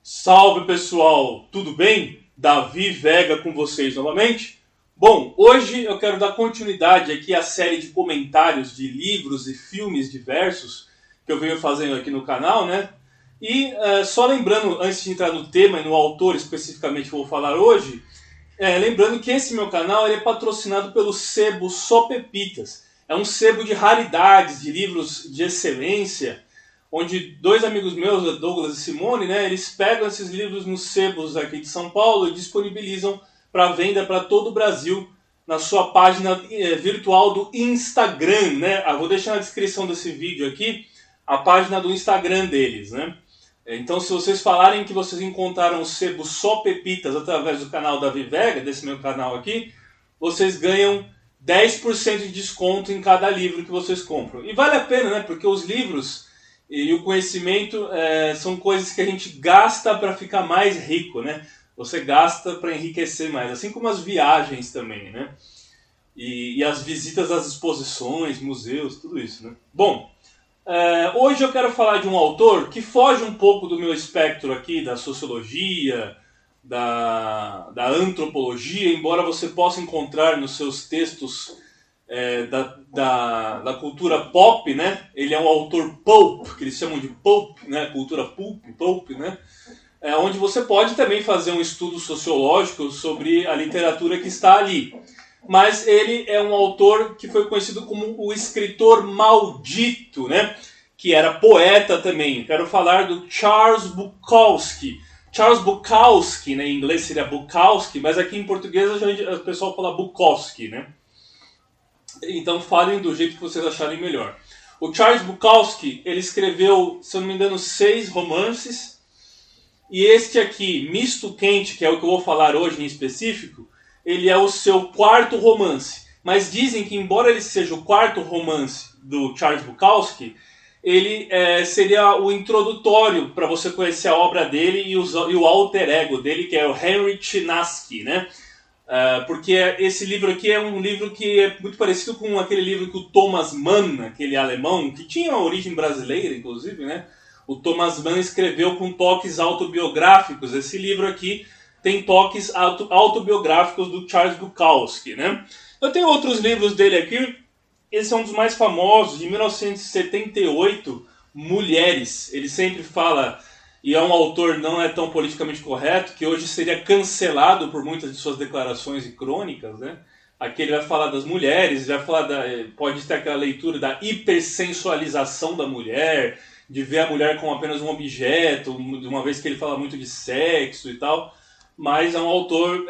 Salve pessoal, tudo bem? Davi Vega com vocês novamente. Bom, hoje eu quero dar continuidade aqui à série de comentários de livros e filmes diversos que eu venho fazendo aqui no canal, né? E só lembrando, antes de entrar no tema e no autor especificamente que eu vou falar hoje, lembrando que esse meu canal ele é patrocinado pelo sebo Só Pepitas. É um sebo de raridades, de livros de excelência, onde dois amigos meus, Douglas e Simone, né, eles pegam esses livros nos sebos aqui de São Paulo e disponibilizam para venda para todo o Brasil na sua página virtual do Instagram, né? Vou deixar na descrição desse vídeo aqui a página do Instagram deles, né? Então, se vocês falarem que vocês encontraram o sebo Só Pepitas através do canal Davi Vega, desse meu canal aqui, vocês ganham 10% de desconto em cada livro que vocês compram. E vale a pena, né? Porque os livros e o conhecimento são coisas que a gente gasta para ficar mais rico, né? Você gasta para enriquecer mais, assim como as viagens também, né? E as visitas às exposições, museus, tudo isso, né? Bom, hoje eu quero falar de um autor que foge um pouco do meu espectro aqui, da sociologia, da antropologia, embora você possa encontrar nos seus textos da cultura pop, né? Ele é um autor pulp, que eles chamam de pulp, né? Cultura pulp, né? Onde você pode também fazer um estudo sociológico sobre a literatura que está ali. Mas ele é um autor que foi conhecido como o escritor maldito, né? Que era poeta também. Quero falar do Charles Bukowski. Charles Bukowski, né? Em inglês seria Bukowski, mas aqui em português o pessoal fala Bukowski, né? Então falem do jeito que vocês acharem melhor. O Charles Bukowski, ele escreveu, se eu não me engano, 6 romances. E este aqui, Misto Quente, que é o que eu vou falar hoje em específico, ele é o seu 4º romance. Mas dizem que, embora ele seja o 4º romance do Charles Bukowski, ele seria o introdutório para você conhecer a obra dele e o alter ego dele, que é o Henry Chinaski, né? Porque esse livro aqui é um livro que é muito parecido com aquele livro que o Thomas Mann, aquele alemão, que tinha origem brasileira, inclusive, né? O Thomas Mann escreveu com toques autobiográficos. Esse livro aqui tem toques autobiográficos do Charles Bukowski, né? Eu tenho outros livros dele aqui. Esse é um dos mais famosos, de 1978, Mulheres. Ele sempre fala, e é um autor não é tão politicamente correto, que hoje seria cancelado por muitas de suas declarações e crônicas, né? Aqui ele vai falar das mulheres, vai falar pode ter aquela leitura da hipersensualização da mulher, de ver a mulher como apenas um objeto, uma vez que ele fala muito de sexo e tal, mas é um autor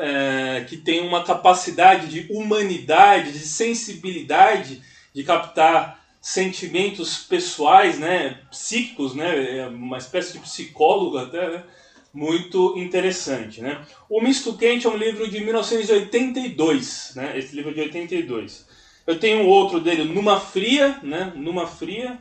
que tem uma capacidade de humanidade, de sensibilidade, de captar sentimentos pessoais, né, psíquicos, né, uma espécie de psicólogo até, né, muito interessante, né. O Misto Quente é um livro de 1982, né, esse livro de 82. Eu tenho outro dele, Numa Fria, né, Numa Fria,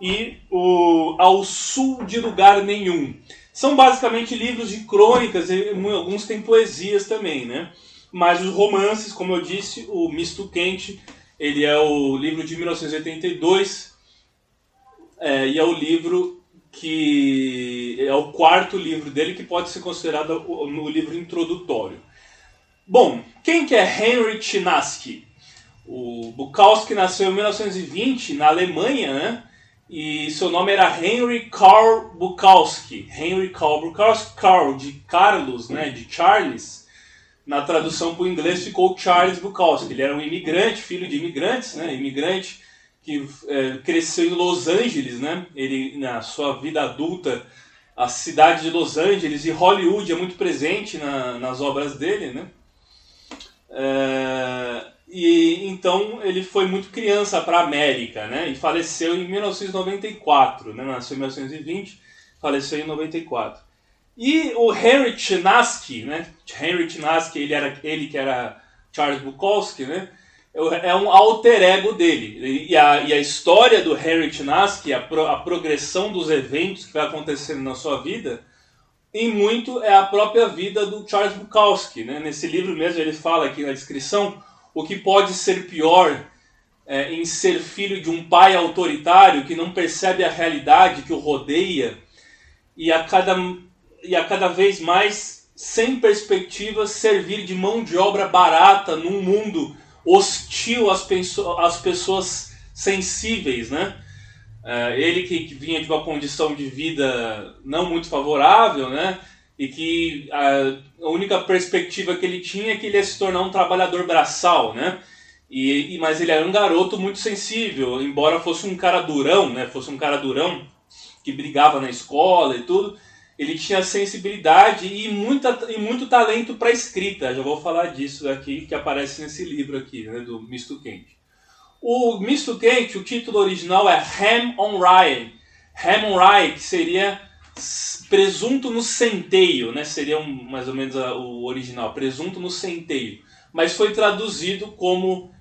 e o Ao Sul de Lugar Nenhum. São basicamente livros de crônicas, e alguns têm poesias também, né? Mas os romances, como eu disse, o Misto Quente, ele é o livro de 1982, e é o livro que é o 4º livro dele, que pode ser considerado o livro introdutório. Bom, quem que é Henry Chinaski? O Bukowski nasceu em 1920 na Alemanha, né? E seu nome era Henry Carl Bukowski. Henry Carl Bukowski, Carl de Carlos, né, de Charles. Na tradução para o inglês ficou Charles Bukowski. Ele era um imigrante, filho de imigrantes, né, imigrante que cresceu em Los Angeles, né. Ele, na sua vida adulta, a cidade de Los Angeles e Hollywood é muito presente nas obras dele, né. E então ele foi muito criança para a América, né? E faleceu em 1994, né? Nasceu em 1920, faleceu em 94. E o Henry Chinaski, né? Henry Chinaski, ele que era Charles Bukowski, né? É um alter ego dele. E a história do Henry Chinaski, a progressão dos eventos que vai acontecendo na sua vida, em muito é a própria vida do Charles Bukowski, né? Nesse livro mesmo ele fala aqui na descrição o que pode ser pior em ser filho de um pai autoritário que não percebe a realidade que o rodeia e a cada e a cada vez mais sem perspectiva servir de mão de obra barata num mundo hostil às pessoas sensíveis, né? Ele que vinha de uma condição de vida não muito favorável, né? E que a única perspectiva que ele tinha é que ele ia se tornar um trabalhador braçal, né? Mas ele era um garoto muito sensível, embora fosse um cara durão, né? Fosse um cara durão que brigava na escola e tudo. Ele tinha sensibilidade e muito talento para escrita. Já vou falar disso aqui, que aparece nesse livro aqui, né? Do Misto Quente. O Misto Quente, o título original é Ham on Rye. Ham on Rye, que seria presunto no centeio, né? Seria mais ou menos o original, presunto no centeio. Mas foi traduzido como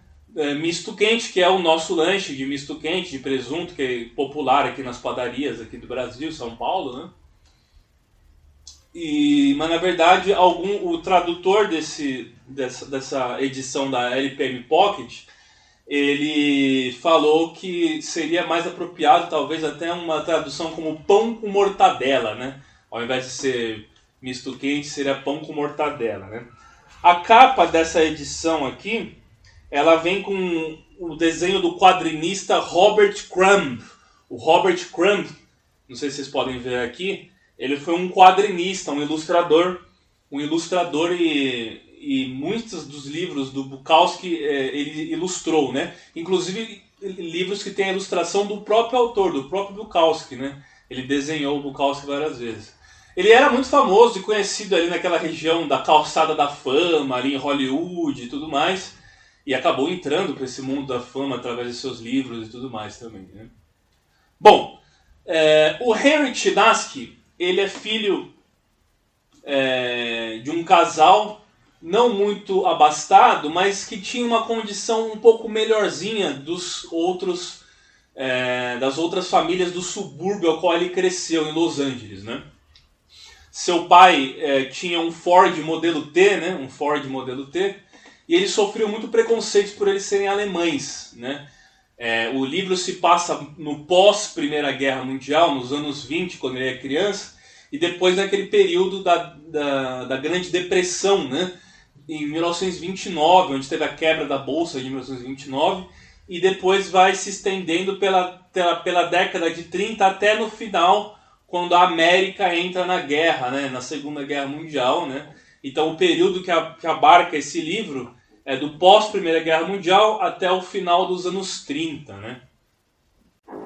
misto quente, que é o nosso lanche de misto quente, de presunto, que é popular aqui nas padarias aqui do Brasil, São Paulo, né? Mas na verdade, o tradutor dessa edição da LPM Pocket, ele falou que seria mais apropriado, talvez até uma tradução como pão com mortadela, né? Ao invés de ser misto quente, seria pão com mortadela, né? A capa dessa edição aqui, ela vem com o desenho do quadrinista Robert Crumb. O Robert Crumb, não sei se vocês podem ver aqui, ele foi um quadrinista, um ilustrador e muitos dos livros do Bukowski ele ilustrou, né? Inclusive livros que têm a ilustração do próprio autor, do próprio Bukowski, né? Ele desenhou o Bukowski várias vezes. Ele era muito famoso e conhecido ali naquela região da calçada da fama, ali em Hollywood e tudo mais, e acabou entrando para esse mundo da fama através de seus livros e tudo mais também, né? Bom, o Henry Chinaski, ele é filho de um casal não muito abastado, mas que tinha uma condição um pouco melhorzinha das outras famílias do subúrbio ao qual ele cresceu, em Los Angeles, né? Seu pai tinha um Ford modelo T, né? Um Ford modelo T, e ele sofreu muito preconceito por eles serem alemães, né? O livro se passa no pós-Primeira Guerra Mundial, nos anos 20, quando ele é criança, e depois naquele período da Grande Depressão, né? Em 1929, onde teve a quebra da Bolsa de 1929, e depois vai se estendendo pela década de 30 até no final, quando a América entra na guerra, né? Na Segunda Guerra Mundial, né? Então o período que abarca esse livro é do pós-Primeira Guerra Mundial até o final dos anos 30, né?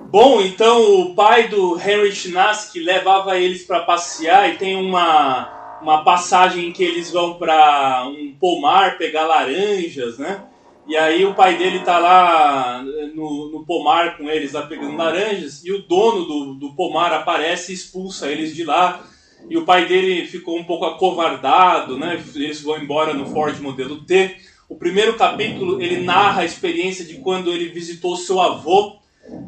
Bom, então o pai do Henry Chinaski levava eles para passear, e tem uma passagem em que eles vão para um pomar pegar laranjas, né? E aí o pai dele tá lá no pomar com eles, lá pegando laranjas, e o dono do pomar aparece e expulsa eles de lá. E o pai dele ficou um pouco acovardado, né? Eles vão embora no Ford modelo T. O primeiro capítulo, ele narra a experiência de quando ele visitou seu avô,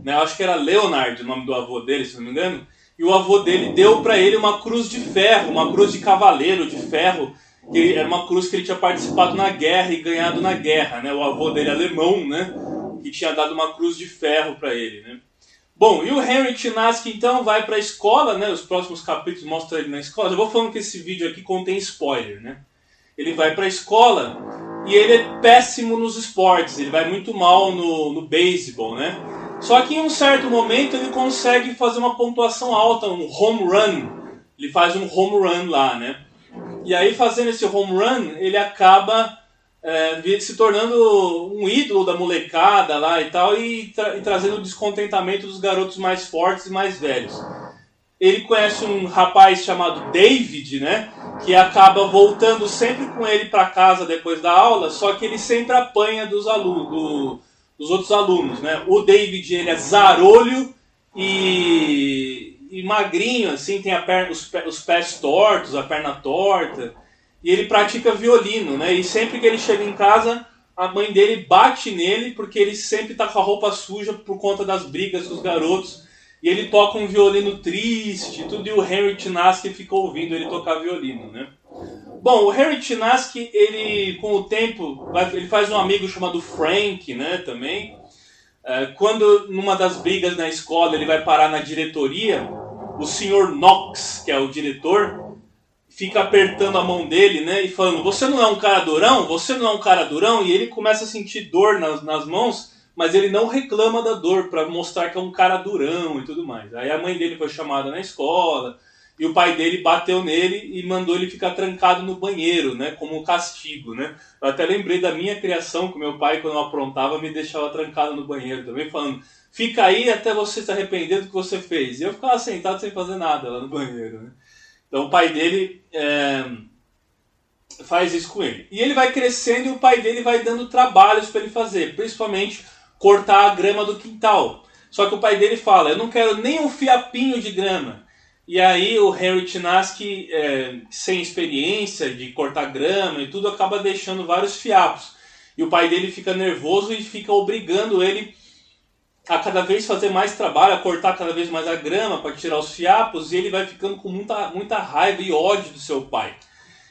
né? Eu acho que era Leonard o nome do avô dele, se não me engano. E o avô dele deu para ele uma cruz de ferro, uma cruz de cavaleiro de ferro, que era uma cruz que ele tinha participado na guerra e ganhado na guerra, né? O avô dele alemão, né? Que tinha dado uma cruz de ferro para ele, né? Bom, e o Henry Chinaski então vai para a escola, né? Os próximos capítulos mostram ele na escola. Eu vou falando que esse vídeo aqui contém spoiler, né? Ele vai para a escola e ele é péssimo nos esportes, ele vai muito mal no beisebol, né? Só que em um certo momento ele consegue fazer uma pontuação alta, um home run. Ele faz um home run lá, né? E aí, fazendo esse home run, ele acaba se tornando um ídolo da molecada lá e tal, e trazendo o descontentamento dos garotos mais fortes e mais velhos. Ele conhece um rapaz chamado David, né? Que acaba voltando sempre com ele para casa depois da aula, só que ele sempre apanha dos outros alunos, né? O David, ele é zarolho e magrinho, assim, tem os pés tortos, a perna torta, e ele pratica violino, né? E sempre que ele chega em casa, a mãe dele bate nele, porque ele sempre tá com a roupa suja por conta das brigas dos garotos, e ele toca um violino triste, tudo, e o Henry Chinaski fica ouvindo ele tocar violino, né? Bom, o Henry Chinaski, ele, com o tempo, ele faz um amigo chamado Frank, né, também. Quando, numa das brigas na escola, ele vai parar na diretoria, o Sr. Knox, que é o diretor, fica apertando a mão dele, né, e falando, você não é um cara durão? Você não é um cara durão? E ele começa a sentir dor nas mãos, mas ele não reclama da dor, para mostrar que é um cara durão e tudo mais. Aí a mãe dele foi chamada na escola, e o pai dele bateu nele e mandou ele ficar trancado no banheiro, né, como castigo, né. Eu até lembrei da minha criação, que meu pai, quando eu aprontava, me deixava trancado no banheiro também, falando, fica aí até você se arrepender do que você fez. E eu ficava sentado sem fazer nada lá no banheiro, né. Então o pai dele faz isso com ele. E ele vai crescendo e o pai dele vai dando trabalhos para ele fazer, principalmente cortar a grama do quintal. Só que o pai dele fala, eu não quero nem um fiapinho de grama. E aí o Henry Chinaski, sem experiência de cortar grama e tudo, acaba deixando vários fiapos. E o pai dele fica nervoso e fica obrigando ele a cada vez fazer mais trabalho, a cortar cada vez mais a grama para tirar os fiapos, e ele vai ficando com muita raiva e ódio do seu pai.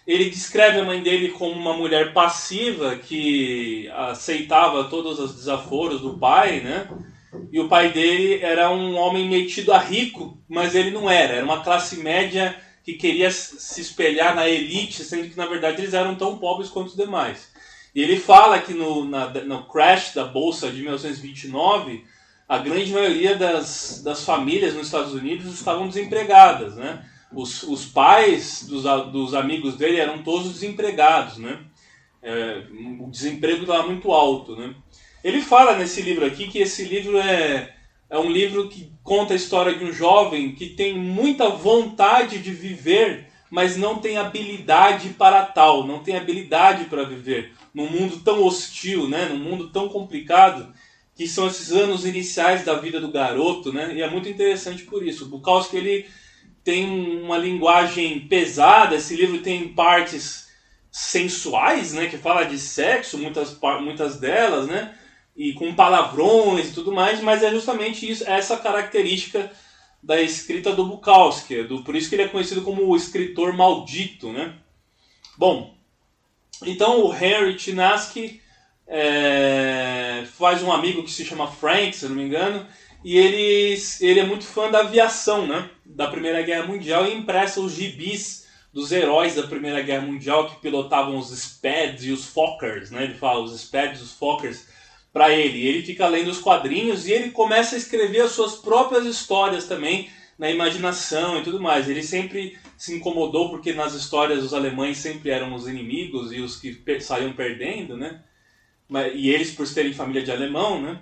Ele descreve a mãe dele como uma mulher passiva que aceitava todos os desaforos do pai, né? E o pai dele era um homem metido a rico, mas ele não era. Era uma classe média que queria se espelhar na elite, sendo que na verdade eles eram tão pobres quanto os demais. E ele fala que no crash da Bolsa de 1929, a grande maioria das famílias nos Estados Unidos estavam desempregadas, né? Os pais dos amigos dele eram todos desempregados, né? O desemprego estava muito alto, né? Ele fala nesse livro aqui que esse livro é um livro que conta a história de um jovem que tem muita vontade de viver, mas não tem habilidade para tal, não tem habilidade para viver num mundo tão hostil, né? Num mundo tão complicado, que são esses anos iniciais da vida do garoto, né? E é muito interessante por isso. O Bukowski, ele tem uma linguagem pesada, esse livro tem partes sensuais, né? Que fala de sexo, muitas delas, né? E com palavrões e tudo mais, mas é justamente isso, essa característica da escrita do Bukowski, por isso que ele é conhecido como o escritor maldito, né? Bom, então o Henry Chinaski faz um amigo que se chama Frank, se eu não me engano, e ele é muito fã da aviação, né? Da Primeira Guerra Mundial, e empresta os gibis dos heróis da Primeira Guerra Mundial que pilotavam os Spads e os Fokkers, né? Ele fala os Spads e os Fokkers para ele. E ele fica lendo os quadrinhos e ele começa a escrever as suas próprias histórias também, na imaginação e tudo mais. Ele sempre se incomodou porque nas histórias os alemães sempre eram os inimigos e os que saíam perdendo, né? E eles por terem família de alemão, né?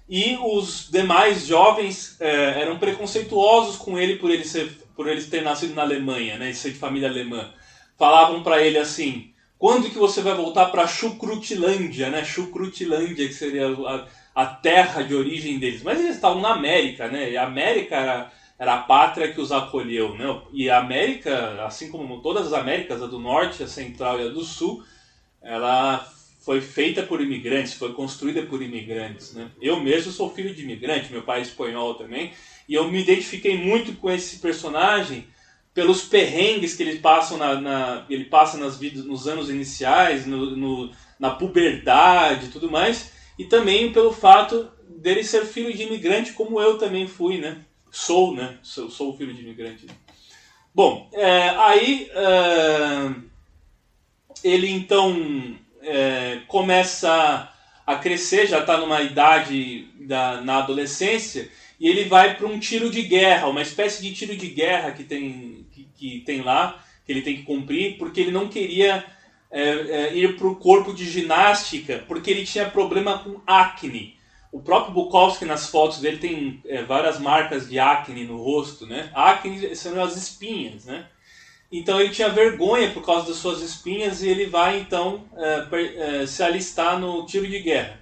E os demais jovens eram preconceituosos com ele por ele ter nascido na Alemanha, né? E ser de família alemã. Falavam para ele assim, quando que você vai voltar para Chucrutilândia, né? Chucrutilândia, que seria a terra de origem deles. Mas eles estavam na América, né? E a América era a pátria que os acolheu, né? E a América, assim como todas as Américas, a do Norte, a Central e a do Sul, ela foi feita por imigrantes, foi construída por imigrantes, né? Eu mesmo sou filho de imigrante, meu pai é espanhol também, e eu me identifiquei muito com esse personagem pelos perrengues que ele passa nas vidas, nos anos iniciais, na puberdade e tudo mais, e também pelo fato dele ser filho de imigrante, como eu também fui, né? Sou filho de imigrante. Bom, ele então começa a crescer, já está numa idade na adolescência, e ele vai para um tiro de guerra, uma espécie de tiro de guerra que tem lá, que ele tem que cumprir, porque ele não queria ir para o corpo de ginástica, porque ele tinha problema com acne. O próprio Bukowski, nas fotos dele, tem várias marcas de acne no rosto, né? Acne são as espinhas, né? Então ele tinha vergonha por causa das suas espinhas e ele vai então se alistar no tiro de guerra.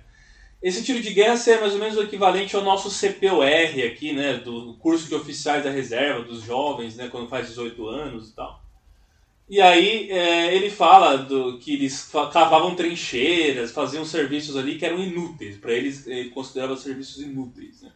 Esse tiro de guerra seria mais ou menos o equivalente ao nosso CPOR aqui, né, do curso de oficiais da reserva, dos jovens, né, quando faz 18 anos e tal. E aí ele fala que eles cavavam trincheiras, faziam serviços ali que eram inúteis, para eles ele considerava serviços inúteis, né?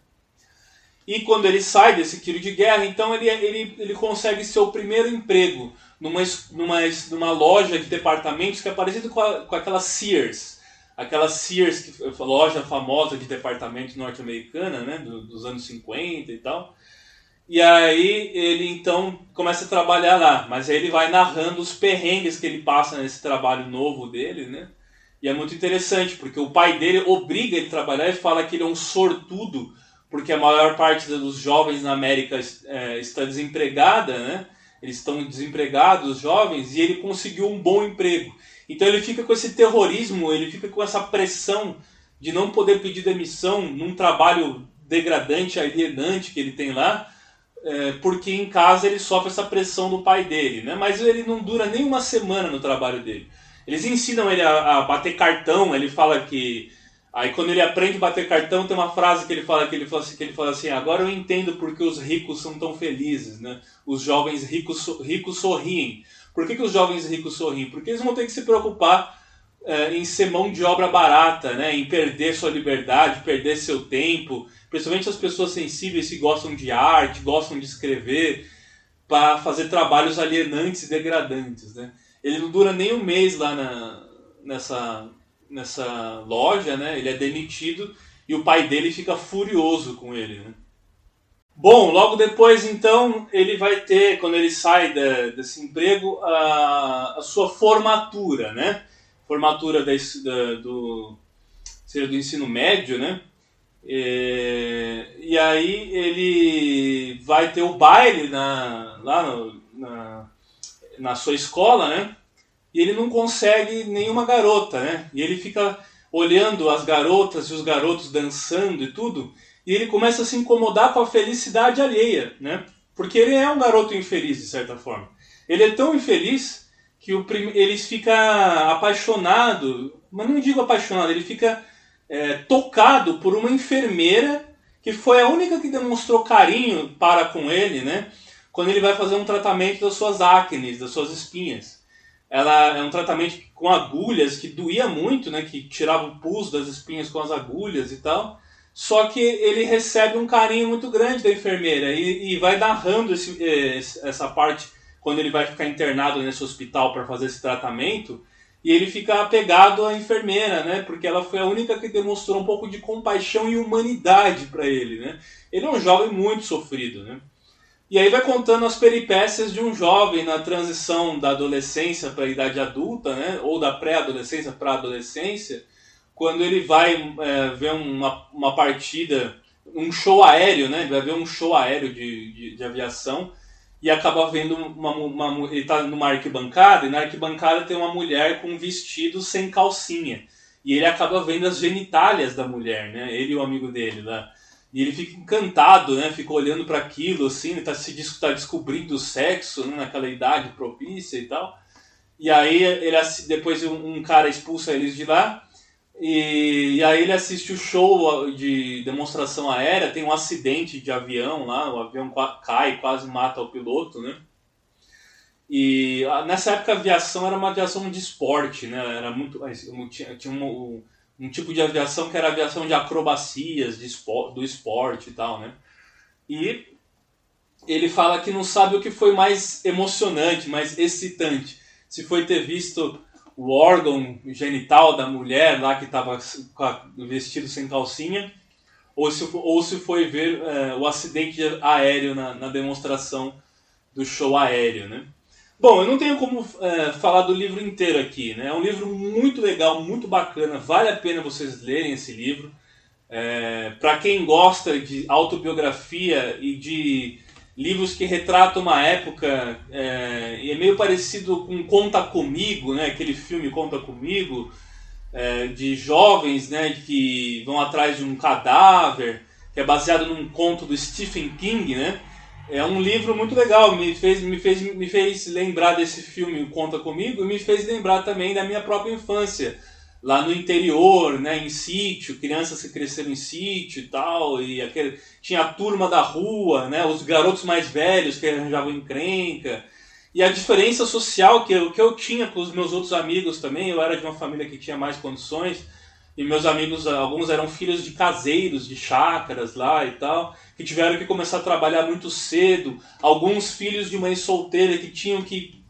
E quando ele sai desse tiro de guerra, então ele consegue seu primeiro emprego numa loja de departamentos que é parecida com aquela Sears. Aquela Sears, que é a loja famosa de departamento norte-americana, né, dos anos 50 e tal. E aí ele então começa a trabalhar lá, mas aí ele vai narrando os perrengues que ele passa nesse trabalho novo dele, né? E é muito interessante, porque o pai dele obriga ele a trabalhar e fala que ele é um sortudo, porque a maior parte dos jovens na América está desempregada, né? Eles estão desempregados, os jovens, e ele conseguiu um bom emprego. Então ele fica com esse terrorismo, ele fica com essa pressão de não poder pedir demissão num trabalho degradante, alienante que ele tem lá, porque em casa ele sofre essa pressão do pai dele, né? Mas ele não dura nem uma semana no trabalho dele. Eles ensinam ele a bater cartão, ele fala que... Aí quando ele aprende a bater cartão, tem uma frase que ele fala assim, agora eu entendo porque os ricos são tão felizes, né? Os jovens ricos sorriem. Por que os jovens ricos sorriem? Porque eles vão ter que se preocupar em ser mão de obra barata, né? Em perder sua liberdade, perder seu tempo, principalmente as pessoas sensíveis que gostam de arte, gostam de escrever, para fazer trabalhos alienantes e degradantes, né? Ele não dura nem um mês lá nessa loja, né? Ele é demitido e o pai dele fica furioso com ele, né? Bom, logo depois, então, ele vai ter, quando ele sai desse emprego, a sua formatura, né? Formatura seria do ensino médio, né? E aí ele vai ter o baile na sua escola, né? E ele não consegue nenhuma garota, né? E ele fica olhando as garotas e os garotos dançando e tudo, e ele começa a se incomodar com a felicidade alheia, né? Porque ele é um garoto infeliz, de certa forma. Ele é tão infeliz que ele fica apaixonado, mas não digo apaixonado, ele fica tocado por uma enfermeira que foi a única que demonstrou carinho para com ele, né? Quando ele vai fazer um tratamento das suas acnes, das suas espinhas. Ela é um tratamento com agulhas que doía muito, né? Que tirava o pus das espinhas com as agulhas e tal. Só que ele recebe um carinho muito grande da enfermeira e vai narrando essa parte quando ele vai ficar internado nesse hospital para fazer esse tratamento. E ele fica apegado à enfermeira, né? Porque ela foi a única que demonstrou um pouco de compaixão e humanidade para ele, né? Ele é um jovem muito sofrido, né? E aí vai contando as peripécias de um jovem na transição da adolescência para a idade adulta, né? Ou da pré-adolescência para a adolescência, quando ele vai ver uma partida, um show aéreo, né? Ele vai ver um show aéreo de aviação e acaba vendo ele está numa arquibancada, e na arquibancada tem uma mulher com um vestido sem calcinha. E ele acaba vendo as genitálias da mulher, né? Ele e o amigo dele lá. E ele fica encantado, né? Fica olhando para aquilo, assim, ele tá descobrindo o sexo, né? Naquela idade propícia e tal. E aí depois um cara expulsa eles de lá. E aí ele assiste o show de demonstração aérea, tem um acidente de avião lá, o avião cai, quase mata o piloto, né? E nessa época a aviação era uma aviação de esporte, né? Era muito, tinha um tipo de aviação que era aviação de acrobacias, do esporte e tal, né? E ele fala que não sabe o que foi mais emocionante, mais excitante. Se foi ter visto o órgão genital da mulher lá que estava vestido sem calcinha, ou se foi ver o acidente aéreo na demonstração do show aéreo, né? Bom, eu não tenho como falar do livro inteiro aqui, né? É um livro muito legal, muito bacana, vale a pena vocês lerem esse livro. Para quem gosta de autobiografia e de livros que retratam uma época, e é meio parecido com Conta Comigo, né? Aquele filme Conta Comigo, de jovens, né? Que vão atrás de um cadáver, que é baseado num conto do Stephen King, né? É um livro muito legal, me fez lembrar desse filme Conta Comigo e me fez lembrar também da minha própria infância, lá no interior, né, em sítio, crianças que cresceram em sítio e tal, e tinha a turma da rua, né, os garotos mais velhos que arranjavam encrenca, e a diferença social que eu tinha com os meus outros amigos também. Eu era de uma família que tinha mais condições, e meus amigos, alguns eram filhos de caseiros, de chácaras lá e tal, que tiveram que começar a trabalhar muito cedo. Alguns filhos de mãe solteira que tinham que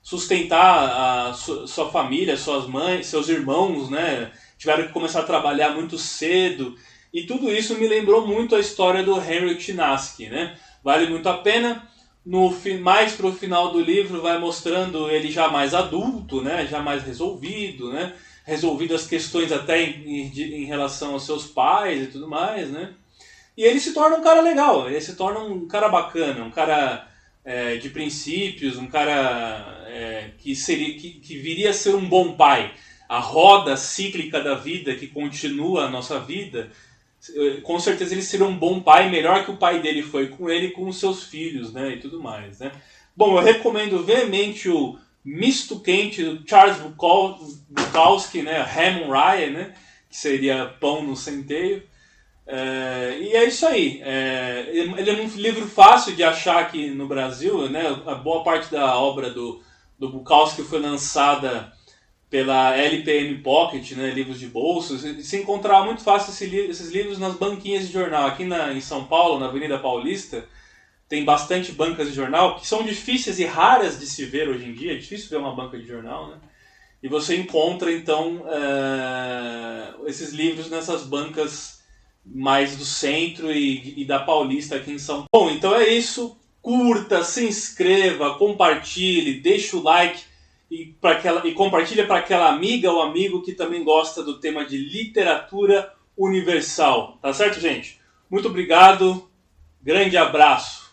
sustentar a sua família, suas mães, seus irmãos, né? Tiveram que começar a trabalhar muito cedo. E tudo isso me lembrou muito a história do Henry Chinaski, né? Vale muito a pena. Mais para o final do livro vai mostrando ele já mais adulto, né? Já mais resolvido, né? Resolvido as questões até em relação aos seus pais e tudo mais, né? E ele se torna um cara legal, ele se torna um cara bacana, um cara de princípios, um cara que viria a ser um bom pai. A roda cíclica da vida que continua a nossa vida, com certeza ele seria um bom pai, melhor que o pai dele foi com ele e com os seus filhos, né, e tudo mais, né. Bom, eu recomendo veemente o Misto Quente do Charles Bukowski, né, Ham Rye, né, que seria pão no centeio. E é isso aí. Ele é um livro fácil de achar aqui no Brasil, né, a boa parte da obra do Bukowski foi lançada pela LPM Pocket, né, livros de bolso. Se encontrar muito fácil esses livros nas banquinhas de jornal. Aqui em São Paulo, na Avenida Paulista, tem bastante bancas de jornal, que são difíceis e raras de se ver hoje em dia. É difícil ver uma banca de jornal, né? E você encontra, então, esses livros nessas bancas mais do centro e da Paulista aqui em São Paulo. Bom, então é isso. Curta, se inscreva, compartilhe, deixa o like e compartilha para aquela amiga ou amigo que também gosta do tema de literatura universal. Tá certo, gente? Muito obrigado. Grande abraço.